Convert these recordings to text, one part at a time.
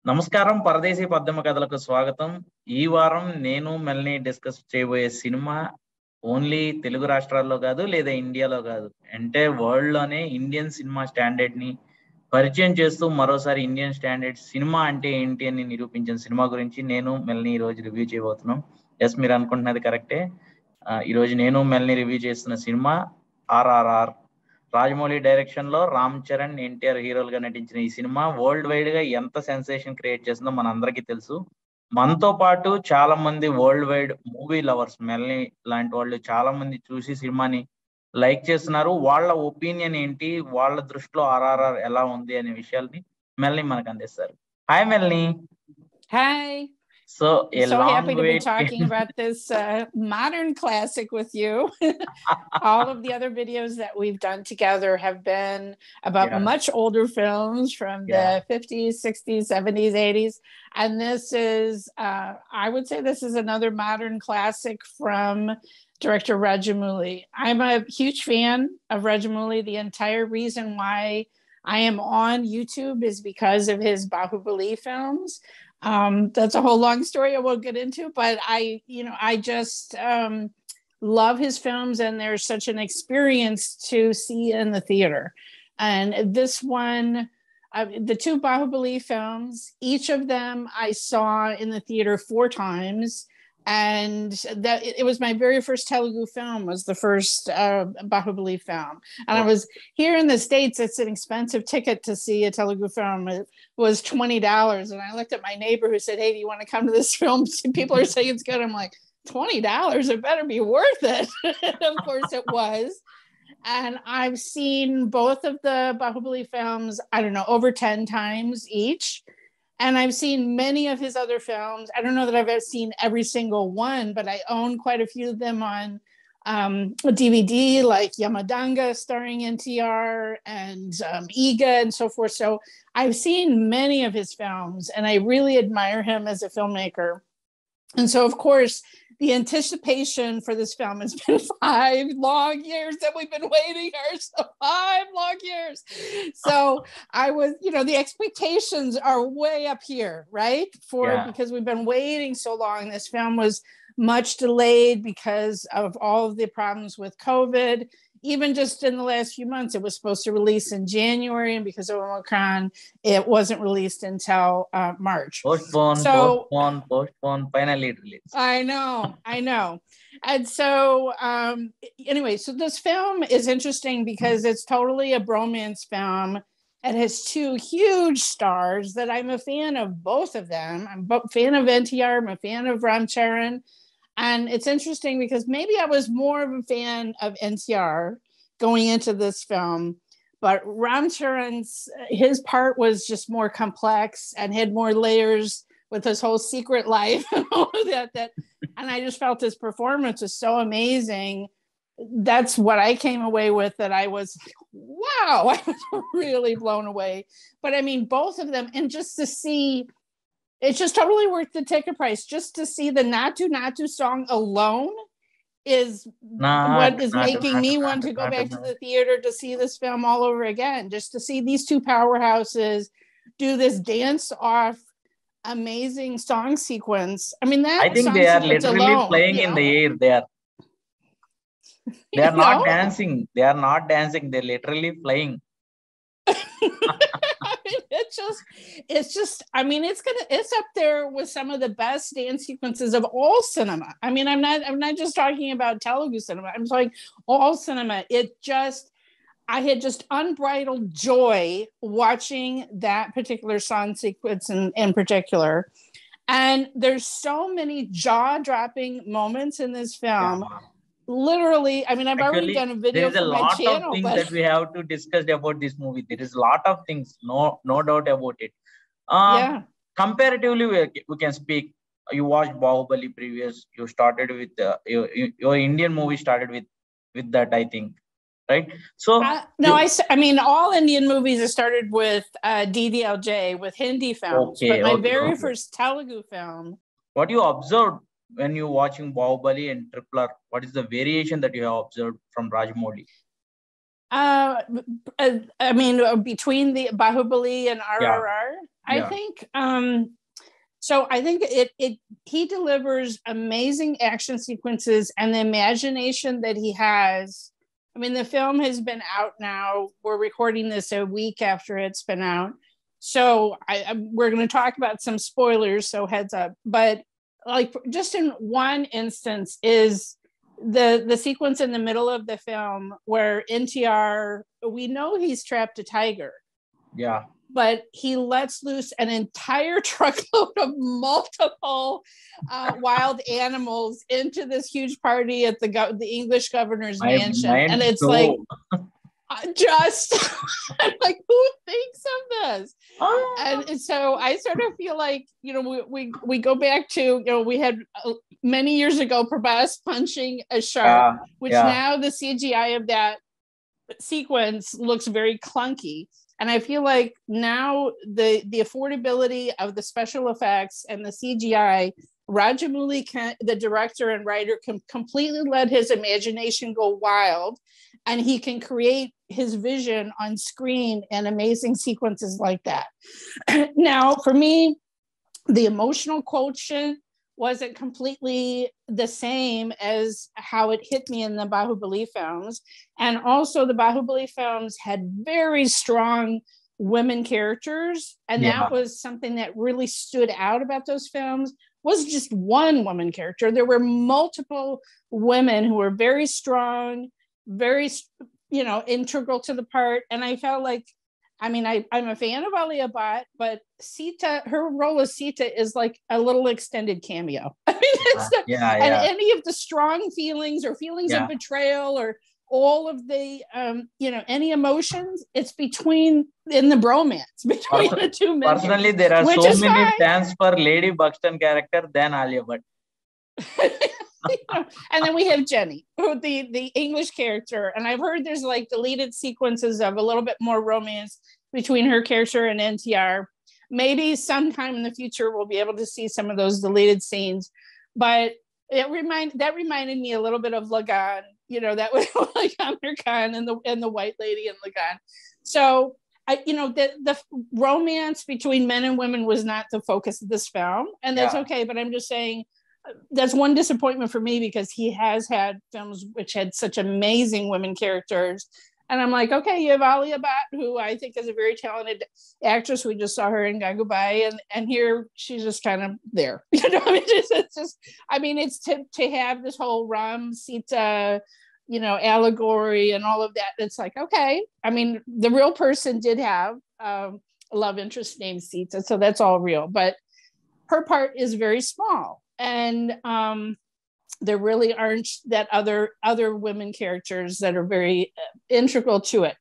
నమస్కారం పరదేశీ పద్మ కథలకు స్వాగతం. ఈ వారం నేను మెల్ని డిస్కస్ చేయబోయే సినిమా ఓన్లీ తెలుగు రాష్ట్రాల్లో కాదు లేదా ఇండియాలో కాదు, అంటే వరల్డ్ లోనే ఇండియన్ సినిమా స్టాండర్డ్ ని పరిచయం చేస్తూ మరోసారి ఇండియన్ స్టాండర్డ్ సినిమా అంటే ఏంటి అని నిరూపించిన సినిమా గురించి నేను మెల్ని ఈ రోజు రివ్యూ చేయబోతున్నాం. ఎస్, మీరు అనుకుంటున్నది కరెక్టే. ఈ రోజు నేను మెల్ని రివ్యూ చేస్తున్న సినిమా RRR. రాజమౌళి డైరెక్షన్ లో రామ్ చరణ్, NTR హీరోలుగా నటించిన ఈ సినిమా వరల్డ్ వైడ్ గా ఎంత సెన్సేషన్ క్రియేట్ చేసిందో మన అందరికీ తెలుసు. మనతో పాటు చాలా మంది వరల్డ్ వైడ్ మూవీ లవర్స్, మెల్ని లాంటి వాళ్ళు చాలా మంది చూసి సినిమాని లైక్ చేస్తున్నారు. వాళ్ళ ఒపీనియన్ ఏంటి, వాళ్ళ దృష్టిలో RRR ఎలా ఉంది అనే విషయాల్ని మెల్ని మనకు అందిస్తారు. Hi మెల్ని. Hi. So I'm so happy to be talking about this modern classic with you. All of the other videos that we've done together have been about much older films from the 50s, 60s, 70s, 80s. And this is, I would say this is another modern classic from director Rajamouli. I'm a huge fan of Rajamouli. The entire reason why I am on YouTube is because of his Bahubali films. That's a whole long story I won't get into, but I just love his films, and they're such an experience to see in the theater. And this one, the two Bahubali films, each of them I saw in the theater 4 times. And that it was my very first Telugu film, was the first Bahubali film. And I was here in the States, it's an expensive ticket to see a Telugu film. It was $20. And I looked at my neighbor who said, "Hey, do you want to come to this film? People are saying it's good." I'm like, $20, it better be worth it. And of course it was. And I've seen both of the Bahubali films, I don't know, over 10 times each. And I've seen many of his other films. I don't know that I've ever seen every single one, but I own quite a few of them on DVD, like Yamadanga starring NTR and Iga and so forth. So I've seen many of his films, and I really admire him as a filmmaker. And so, of course, the anticipation for this film has been 5 long years that we've been waiting here. So 5 long years. So I was, the expectations are way up here, right? Because we've been waiting so long. This film was much delayed because of all of the problems with COVID. Even just in the last few months, it was supposed to release in January, and because of Omicron, it wasn't released until March. Postpone, finally released. I know. And so, anyway, so this film is interesting because it's totally a bromance film. It has 2 huge stars that I'm a fan of both of them. I'm a fan of NTR, I'm a fan of RamCharan. And it's interesting because maybe I was more of a fan of NTR going into this film, but RamCharan's, his part was just more complex and had more layers with his whole secret life and all of that. And I just felt his performance was so amazing. That's what I came away with, that I was, wow, I was really blown away. But I mean, both of them, and just to see, it's just totally worth the ticket price. Just to see the Natu Natu song alone is what is making me want to go back to the theater to see this film all over again. Just to see these 2 powerhouses do this dance off amazing song sequence. I mean, that I think they are literally playing in the air. They are not dancing. They are not dancing. They're literally flying. It's just, I mean, it's up there with some of the best dance sequences of all cinema. I mean, I'm not just talking about Telugu cinema. I'm talking all cinema. I had just unbridled joy watching that particular song sequence in particular. And there's so many jaw-dropping moments in this film. Literally, I mean, I've already done a video for my channel. There is a lot of things that we have to discuss about this movie. There is a lot of things, no doubt about it. Comparatively, we can speak. You watched Bahubali previous. You started with your Indian movie started with that, I think, right? So no, I mean, all Indian movies have started with DDLJ, with Hindi films. But my very first Telugu film. What you observed when you watching Bahubali and RRR, what is the variation that you have observed from Rajamouli? I mean, between the Bahubali and RRR, I think so I think he delivers amazing action sequences, and the imagination that he has. I mean, the film has been out now. We're recording this a week after it's been out. So we're going to talk about some spoilers, so heads up. But like just in one instance is the sequence in the middle of the film where NTR, we know he's trapped a tiger. Yeah. But he lets loose an entire truckload of multiple wild animals into this huge party at the English governor's mansion. And it's like, I'm like, who thinks of this? And so I sort of feel like, we go back to, we had many years ago, Pardesi punching a shark, which now the CGI of that sequence looks very clunky. And I feel like now the affordability of the special effects and the CGI, Rajamouli, the director and writer, can completely let his imagination go wild, and he can create his vision on screen and amazing sequences like that. Now, for me, the emotional quotient wasn't completely the same as how it hit me in the Bahubali films. And also the Bahubali films had very strong women characters. And that was something that really stood out about those films, was just one woman character. There were multiple women who were very strong, very, integral to the part. And I felt like, I'm a fan of Alia Bhatt, but Sita, her role as Sita is like a little extended cameo. And any of the strong feelings or feelings of betrayal or all of the, any emotions, it's in the bromance between the two men. Personally, there are so many fans for Lady Buxton character than Alia Bhatt. And then we have Jenny, who the English character, and I've heard there's like deleted sequences of a little bit more romance between her character and NTR. Maybe sometime in the future we'll be able to see some of those deleted scenes, but that reminded me a little bit of Lagan. That was like Amir Khan and the white lady in Lagan. So the romance between men and women was not the focus of this film, and that's okay. But I'm just saying, that's one disappointment for me, because he has had films which had such amazing women characters. And I'm like, okay, you have Alia Bhatt, who I think is a very talented actress. We just saw her in Gangubai, and here she's just kind of there. It's to have this whole Ram Sita, allegory and all of that. It's like, okay. The real person did have a love interest named Sita, so that's all real. But her part is very small. And there really aren't that other women characters that are very integral to it.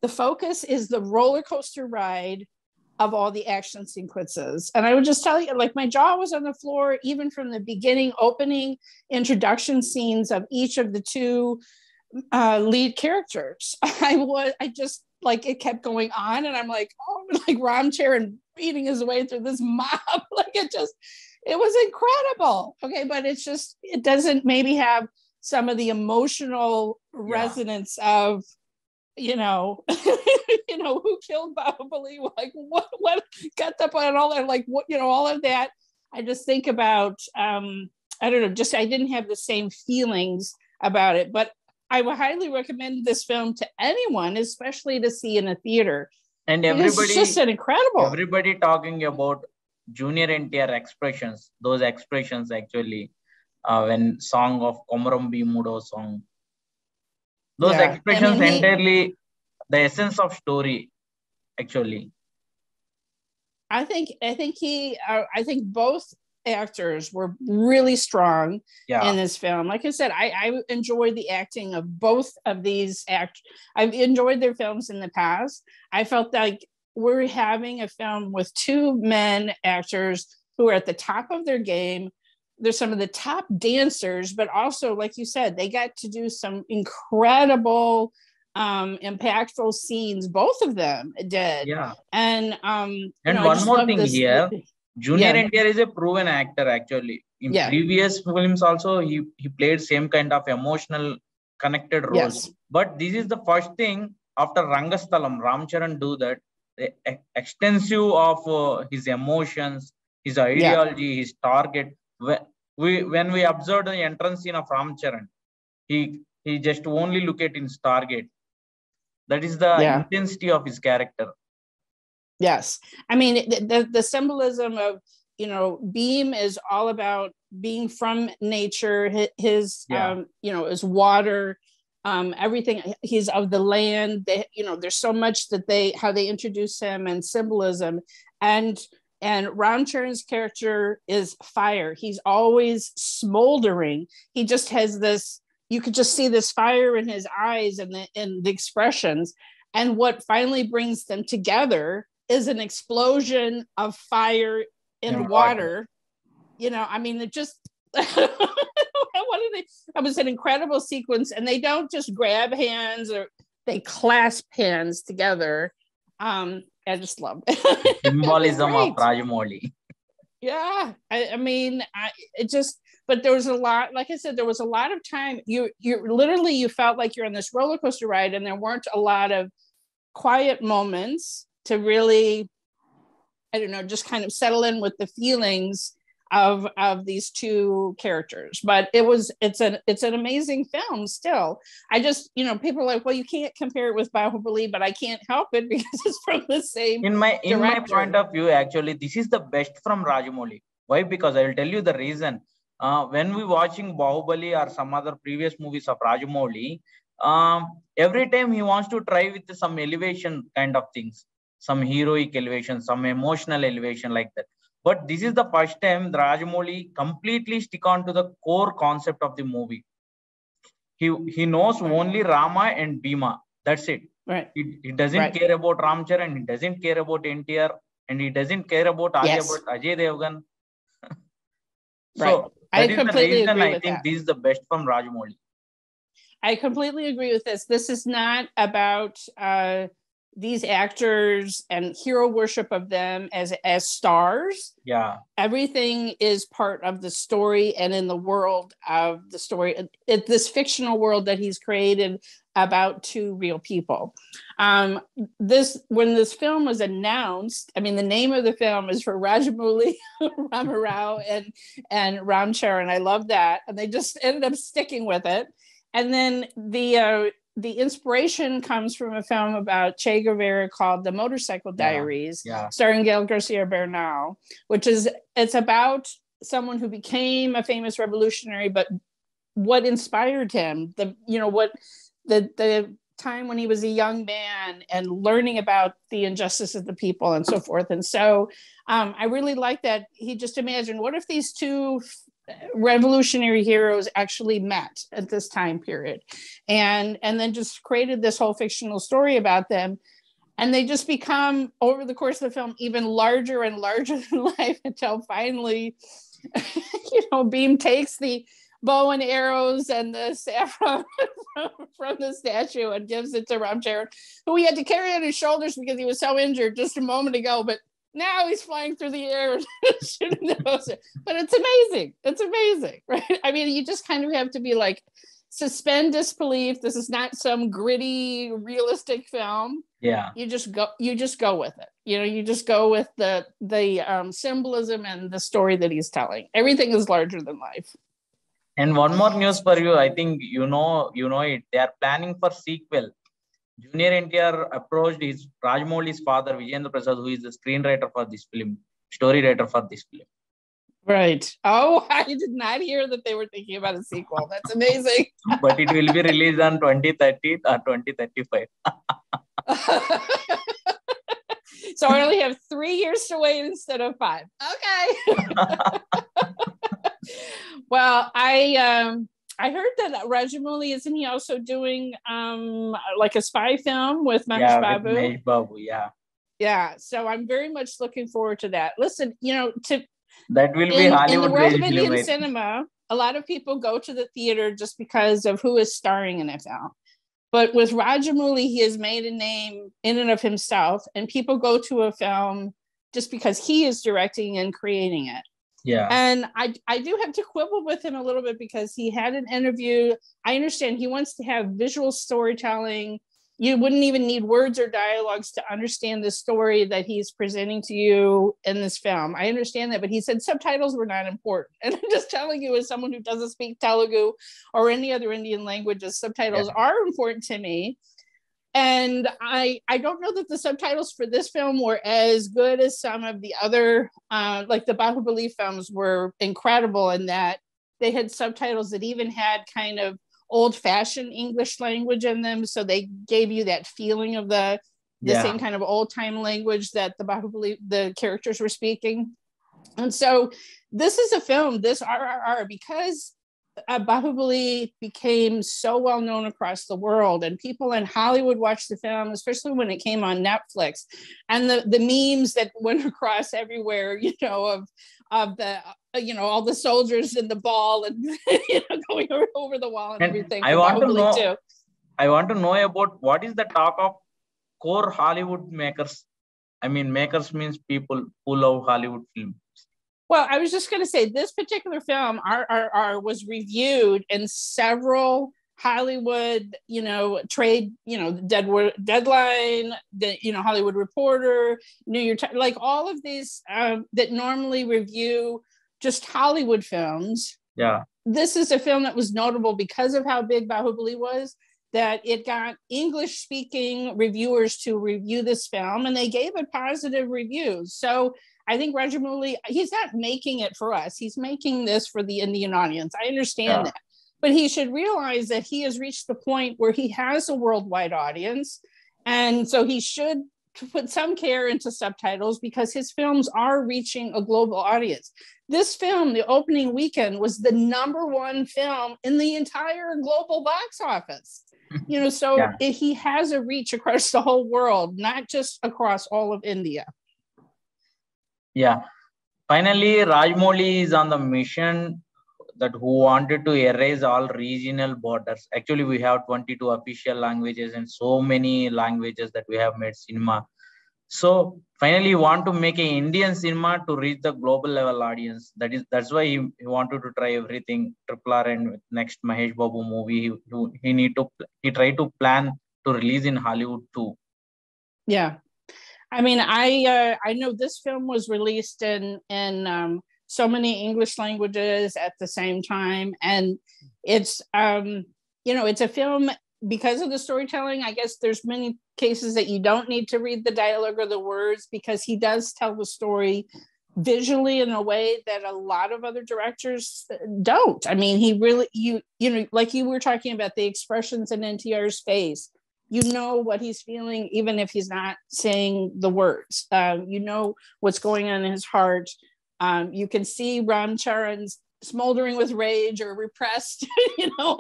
The focus is the roller coaster ride of all the action sequences. And I would just tell you, like, my jaw was on the floor, even from the beginning, opening introduction scenes of each of the two lead characters. I just, like, it kept going on, and I'm like, oh, like RamCharan beating his way through this mob. It was incredible. Okay. But it doesn't maybe have some of the emotional resonance of, who killed Bahubali, like what got up on all that, like what, all of that. I just think about, I don't know, I didn't have the same feelings about it, but I would highly recommend this film to anyone, especially to see in a theater. And everybody, it's just an incredible. Everybody talking about Junior NTR expressions, those expressions actually, when song of Komaram Bhimudo song, those expressions entirely the essence of story, actually. I think both actors were really strong in this film. Like I said, I enjoyed the acting of both of these actors. I've enjoyed their films in the past. I felt like we're having a film with two men actors who are at the top of their game. They're some of the top dancers, but also, like you said, they got to do some incredible, impactful scenes. Both of them did. Yeah. And one more thing here, Junior NTR is a proven actor, actually. In previous films also, he played same kind of emotional connected roles. But this is the first thing after Rangasthalam, RamCharan do that. extensive of his emotions, his ideology, his target. When we observe the entrance scene of RamCharan, he just only look at his target. That is the intensity of his character. Yes. I mean, the symbolism of, you know, Beam is all about being from nature, his you know, his water, everything, he's of the land. They, you know, there's so much that how they introduce him and symbolism. And RamCharan's character is fire. He's always smoldering. He just has this, you could just see this fire in his eyes and the expressions. And what finally brings them together is an explosion of fire in water. You know, I mean, it just, that was an incredible sequence. And they don't just grab hands, or they clasp hands together. I just love it. Symbolism of Rajamouli. Yeah, I mean, it just, but there was a lot, like I said, there was a lot of time. You literally, you felt like you're on this roller coaster ride, and there weren't a lot of quiet moments to really, I don't know, just kind of settle in with the feelings of these two characters. But it's an amazing film still. I just, you know, people are like, well, you can't compare it with Bahubali, but I can't help it because it's from the same in my point of view, actually this is the best from Rajamouli. Why? Because I will tell you the reason. When we watching Bahubali or some other previous movies of Rajamouli, every time he wants to try with some elevation kind of things, some heroic elevation, some emotional elevation like that. But this is the first time Rajamouli completely stick on to the core concept of the movie. He knows only Rama and Bhima. That's it. Right. He doesn't care about RamCharan. He doesn't care about NTR, and he doesn't care about Ajay Devgan. So that is the reason I think this is the best from Rajamouli. I completely agree with this. This is not about these actors and hero worship of them as stars. Yeah. Everything is part of the story and in the world of the story. This fictional world that he's created about two real people. When this film was announced, I mean, the name of the film is for Rajamouli, Ramarao, and RamCharan. I love that. And they just ended up sticking with it. And then the inspiration comes from a film about Che Guevara called The Motorcycle Diaries, starring Gael Garcia Bernal, it's about someone who became a famous revolutionary, but what inspired him, the time when he was a young man and learning about the injustice of the people and so forth. And so I really like that. He just imagined, what if these two revolutionary heroes actually met at this time period, and then just created this whole fictional story about them, and they just become, over the course of the film, even larger and larger than life, until finally Beam takes the bow and arrows and the saffron from the statue and gives it to RamCharan, who he had to carry on his shoulders because he was so injured just a moment ago, but now he's flying through the air shooting the poster. But it's amazing. It's amazing, right? I mean, you just kind of have to be like, suspend disbelief. This is not some gritty, realistic film. Yeah. You just go with it. You just go with the symbolism and the story that he's telling. Everything is larger than life. And one more news for you. I think you know it. They are planning for sequel. Junior NTR approached his Rajamouli's father, Vijayendra Prasad, who is the screenwriter for this film, story writer for this film. Right. Oh, I did not hear that they were thinking about a sequel. That's amazing. But it will be released on 2030 or 2035. So I only have 3 years to wait instead of 5. Okay. Well, I heard that Rajamouli, isn't he also doing like a spy film with Mahesh Babu? With Mahesh Babu, yeah. So I'm very much looking forward to that. Listen, that will be Hollywood. In the world of Indian cinema, a lot of people go to the theater just because of who is starring in a film. But with Rajamouli, he has made a name in and of himself, and people go to a film just because he is directing and creating it. Yeah. And I do have to quibble with him a little bit, because he had an interview. I understand he wants to have visual storytelling you wouldn't even need words or dialogues to understand the story that he's presenting to you in this film. I understand that, but he said subtitles were not important. And I'm just telling you, as someone who doesn't speak Telugu or any other Indian languages, subtitles are important to me. And I don't know that the subtitles for this film were as good as some of the other, like the Bahubali films were incredible in that they had subtitles that even had kind of old-fashioned English language in them, so they gave you that feeling of the same kind of old-time language that the characters were speaking. And so this is a film, this RRR, because Bahubali became so well known across the world, and people in Hollywood watched the film, especially when it came on Netflix, and the memes that went across everywhere, of the all the soldiers in the ball and going over the wall and everything. I want to know about what is the talk of core Hollywood makers. I mean, makers means people who love Hollywood films. Well, I was just going to say this particular film, RRR, was reviewed in several Hollywood, trade, Deadline, Hollywood Reporter, New York Times, like all of these that normally review just Hollywood films. Yeah. This is a film that was notable because of how big Bahubali was, that it got English-speaking reviewers to review this film, and they gave it positive reviews. So I think Rajamouli, he's not making it for us. He's making this for the Indian audience. I understand that. But he should realize that he has reached the point where he has a worldwide audience. And so he should put some care into subtitles because his films are reaching a global audience. This film, the opening weekend, was the #1 film in the entire global box office. He has a reach across the whole world, not just across all of India. Yeah. Finally, Rajamouli is on the mission that who wanted to erase all regional borders. Actually, we have 22 official languages and so many languages that we have made cinema. So finally, you want to make an Indian cinema to reach the global level audience. That's why he wanted to try everything. RRR and next Mahesh Babu movie, he tried to plan to release in Hollywood too. Yeah. I mean, I know this film was released in so many English languages at the same time, and it's it's a film because of the storytelling. I guess there's many cases that you don't need to read the dialogue or the words because he does tell the story visually in a way that a lot of other directors don't. I mean, he really like you were talking about the expressions in NTR's face. You know what he's feeling, even if he's not saying the words. You know what's going on in his heart. You can see RamCharan's smoldering with rage or repressed,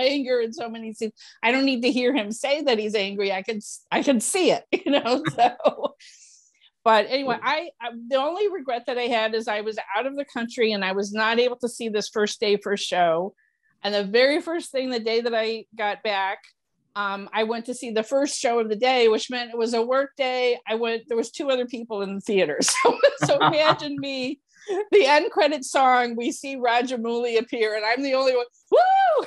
anger in so many scenes. I don't need to hear him say that he's angry. I can see it, So, but anyway, the only regret that I had is I was out of the country and I was not able to see this first day for show. And the very first thing, the day that I got back, I went to see the first show of the day, which meant it was a work day. There was 2 other people in the theater. So imagine me, the end credit song, we see Rajamouli appear and I'm the only one. Woo!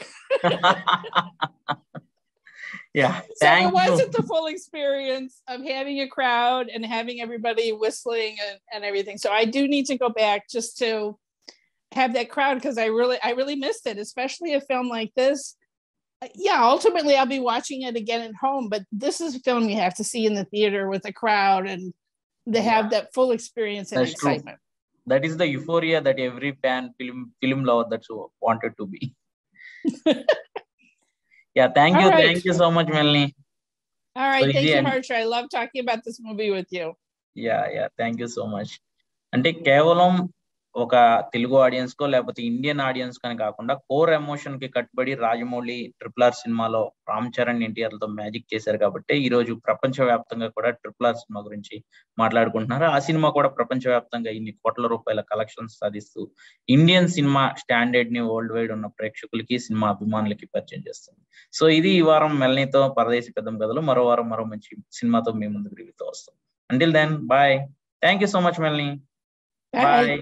Yeah. So it wasn't the full experience of having a crowd and having everybody whistling and everything. So I do need to go back just to have that crowd because I really missed it, especially a film like this. Yeah, ultimately I'll be watching it again at home, but this is a film you have to see in the theater with a crowd and they have that full experience and excitement. True. That is the euphoria that every fan film lover that's wanted to be. Yeah, thank you. Right. Thank you so much, Melanie. All right, thank you, Harsha. I love talking about this movie with you. Yeah, thank you so much. అంటే కేవలం ఒక Telugu audience కో లేకపోతే Indian audience కానీ కాకుండా core emotion కి కట్టుబడి Rajamouli RRR సినిమాలో RamCharan NTR తో మ్యాజిక్ చేశారు కాబట్టి ఈ రోజు ప్రపంచవ్యాప్తంగా కూడా RRR సినిమా గురించి మాట్లాడుకుంటున్నారు. ఆ సినిమా కూడా ప్రపంచవ్యాప్తంగా ఇన్ని కోట్ల రూపాయల కలెక్షన్స్ సాధిస్తూ ఇండియన్ సినిమా స్టాండర్డ్ ని వరల్డ్ వైడ్ ఉన్న ప్రేక్షకులకి సినిమా అభిమానులకి పరిచయం చేస్తుంది. సో ఇది ఈ వారం మెలనీతో పరదేశి పెద్దమ్మ కథలు. మరో వారం మరో మంచి సినిమాతో మీ ముందుకు రివ్యూతో వస్తాం. Until then, bye. Thank you so much, Melanie. Bye.